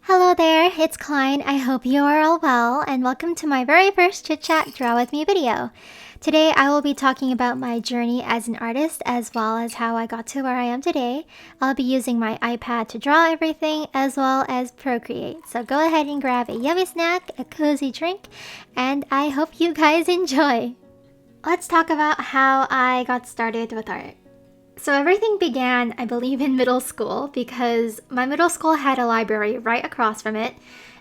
Hello there, it's Klein. I hope you are all well, and welcome to my very first Chit Chat Draw With Me video. Today I will be talking about my journey as an artist as well as how I got to where I am today. I'll be using my iPad to draw everything as well as Procreate. So go ahead and grab a yummy snack, a cozy drink, and I hope you guys enjoy. Let's talk about how I got started with art. So everything began, I believe, in middle school because my middle school had a library right across from it.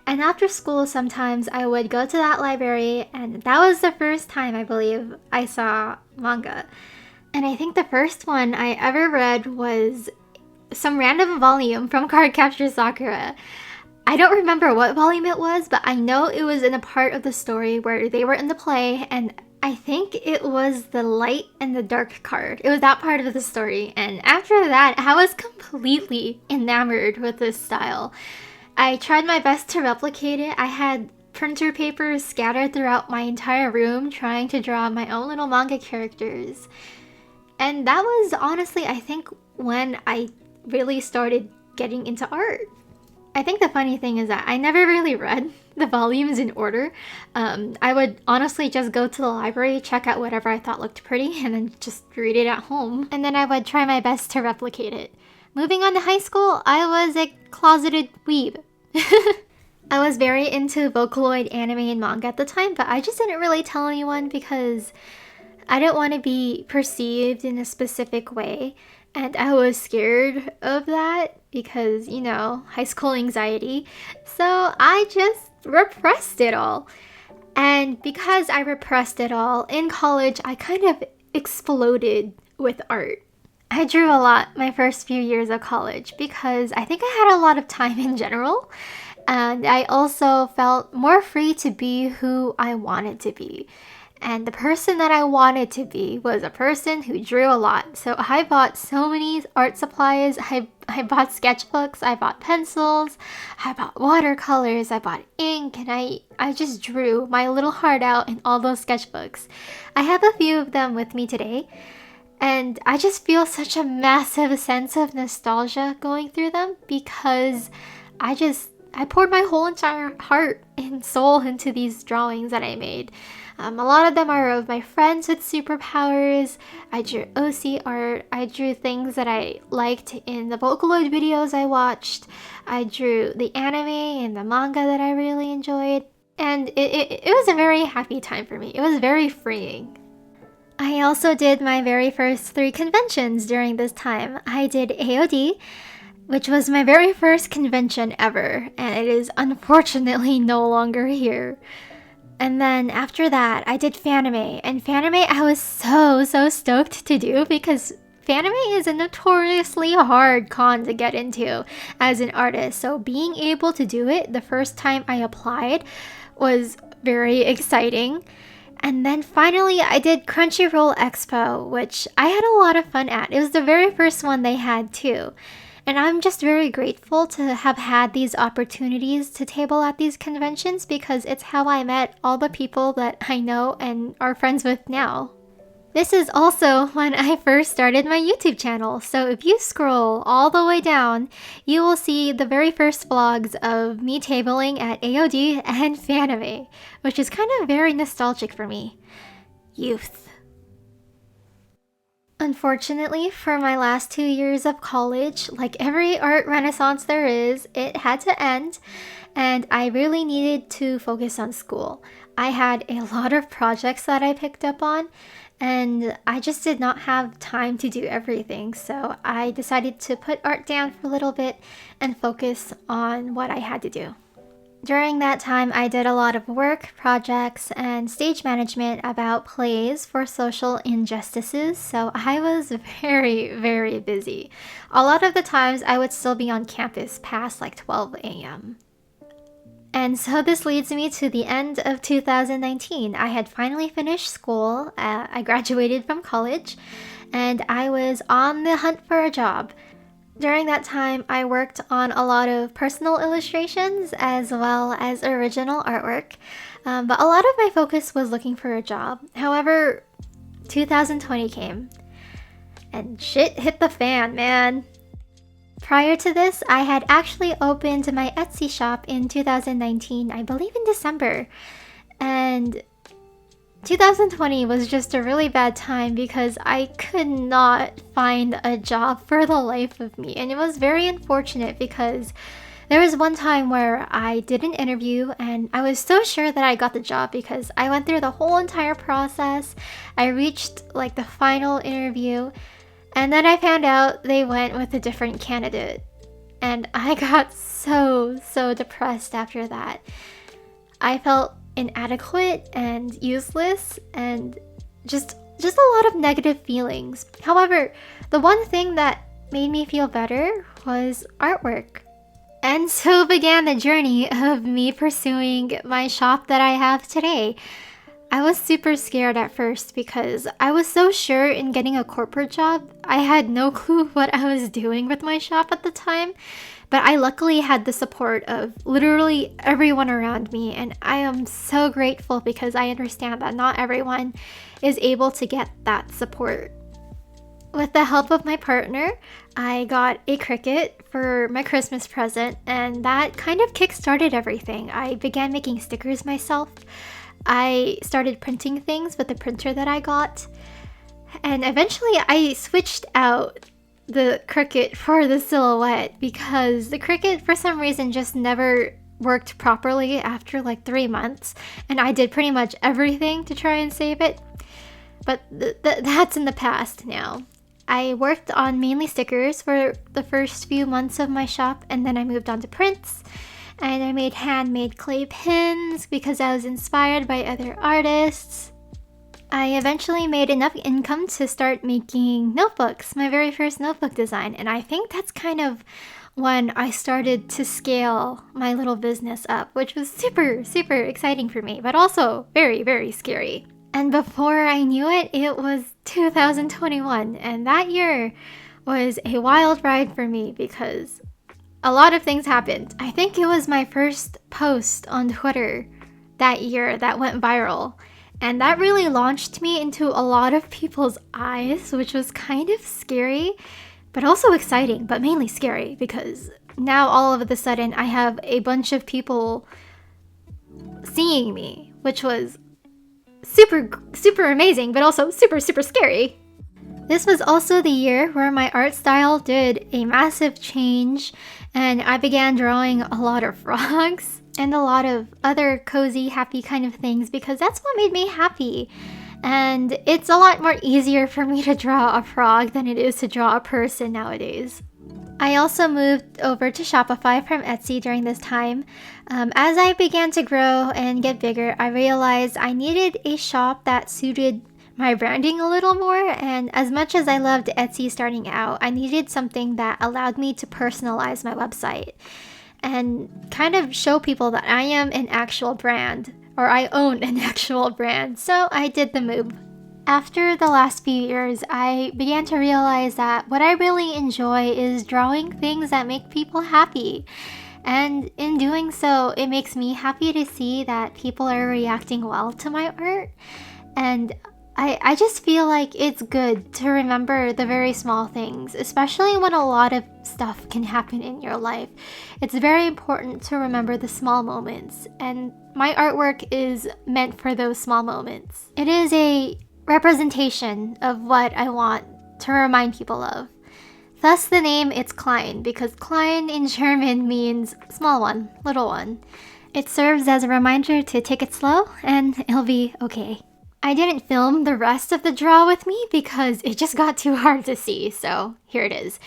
And after school, sometimes I would go to that library, and that was the first time, I believe, I saw manga. And I think the first one I ever read was some random volume from Cardcaptor Sakura. I don't remember what volume it was, but I know it was in a part of the story where they were in the play, and I think it was the light and the dark card. It was that part of the story, and after that, I was completely enamored with this style. I tried my best to replicate it. I had printer papers scattered throughout my entire room trying to draw my own little manga characters. And that was honestly, I think, when I really started getting into art. I think the funny thing is that I never really read the volumes in order. I would honestly just go to the library, check out whatever I thought looked pretty, and then just read it at home. And then I would try my best to replicate it. Moving on to high school, I was a closeted weeb. I was very into Vocaloid anime and manga at the time, but I just didn't really tell anyone because I didn't want to be perceived in a specific way. And I was scared of that because, you know, high school anxiety. So I just repressed it all. And because I repressed it all, in college, I kind of exploded with art. I drew a lot my first few years of college because I think I had a lot of time in general. And I also felt more free to be who I wanted to be. And the person that I wanted to be was a person who drew a lot. So I bought so many art supplies. I bought sketchbooks, I bought pencils, I bought watercolors, I bought ink, and I just drew my little heart out in all those sketchbooks. I have a few of them with me today. And I just feel such a massive sense of nostalgia going through them because I poured my whole entire heart and soul into these drawings that I made. A lot of them are of my friends with superpowers. I drew OC art. I drew things that I liked in the Vocaloid videos I watched. I drew the anime and the manga that I really enjoyed. And it was a very happy time for me. It was very freeing. I also did my very first 3 conventions during this time. I did AOD, which was my very first convention ever, and it is unfortunately no longer here. And then after that, I did Fanime, and Fanime I was so stoked to do because Fanime is a notoriously hard con to get into as an artist, so being able to do it the first time I applied was very exciting. And then finally, I did Crunchyroll Expo, which I had a lot of fun at. It was the very first one they had too. And I'm just very grateful to have had these opportunities to table at these conventions because it's how I met all the people that I know and are friends with now. This is also when I first started my YouTube channel, so if you scroll all the way down, you will see the very first vlogs of me tabling at AOD and Fanime, which is kind of very nostalgic for me. Youth. Unfortunately, for my last 2 years of college, like every art renaissance there is, it had to end, and I really needed to focus on school. I had a lot of projects that I picked up on, and I just did not have time to do everything, so I decided to put art down for a little bit and focus on what I had to do. During that time, I did a lot of work, projects, and stage management about plays for social injustices, so I was very busy. A lot of the times, I would still be on campus past like 12 a.m. And so this leads me to the end of 2019. I had finally finished school, I graduated from college, and I was on the hunt for a job. During that time, I worked on a lot of personal illustrations as well as original artwork, but a lot of my focus was looking for a job. However, 2020 came, and shit hit the fan, man. Prior to this, I had actually opened my Etsy shop in 2019, I believe in December. And 2020 was just a really bad time because I could not find a job for the life of me. And it was very unfortunate because there was one time where I did an interview and I was so sure that I got the job because I went through the whole entire process. I reached like the final interview, and then I found out they went with a different candidate. And I got so depressed after that. I felt inadequate and useless and just a lot of negative feelings. However, the one thing that made me feel better was artwork. And so began the journey of me pursuing my shop that I have today. I was super scared at first because I was so sure in getting a corporate job. I had no clue what I was doing with my shop at the time, but I luckily had the support of literally everyone around me, and I am so grateful because I understand that not everyone is able to get that support. With the help of my partner, I got a Cricut for my Christmas present, and that kind of kick-started everything. I began making stickers myself. I started printing things with the printer that I got, and eventually I switched out the Cricut for the Silhouette because the Cricut for some reason just never worked properly after like 3 months, and I did pretty much everything to try and save it. But that's in the past now. I worked on mainly stickers for the first few months of my shop, and then I moved on to prints, and I made handmade clay pins because I was inspired by other artists. I eventually made enough income to start making notebooks, my very first notebook design, and I think that's kind of when I started to scale my little business up, which was super exciting for me, but also very scary. And before I knew it, it was 2021, and that year was a wild ride for me because a lot of things happened. I think it was my first post on Twitter that year that went viral, and that really launched me into a lot of people's eyes, which was kind of scary, but also exciting, but mainly scary because now all of a sudden I have a bunch of people seeing me, which was super amazing, but also super scary. This was also the year where my art style did a massive change, and I began drawing a lot of frogs and a lot of other cozy, happy kind of things because that's what made me happy. And it's a lot more easier for me to draw a frog than it is to draw a person nowadays. I also moved over to Shopify from Etsy during this time. As I began to grow and get bigger, I realized I needed a shop that suited my branding a little more, and as much as I loved Etsy starting out, I needed something that allowed me to personalize my website and kind of show people that I am an actual brand, or I own an actual brand. So I did the move. After the last few years, I began to realize that what I really enjoy is drawing things that make people happy. And in doing so, it makes me happy to see that people are reacting well to my art. And I just feel like it's good to remember the very small things, especially when a lot of stuff can happen in your life. It's very important to remember the small moments, and my artwork is meant for those small moments. It is a representation of what I want to remind people of. Thus the name It's Klein, because Klein in German means small one, little one. It serves as a reminder to take it slow and it'll be okay. I didn't film the rest of the draw with me because it just got too hard to see, so here it is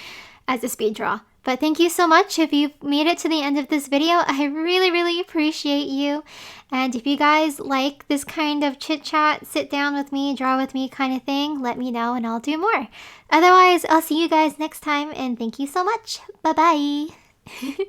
as a speed draw. But thank you so much if you've made it to the end of this video. I really appreciate you. And if you guys like this kind of chit chat, sit down with me, draw with me kind of thing, let me know and I'll do more. Otherwise, I'll see you guys next time, and thank you so much. Bye bye.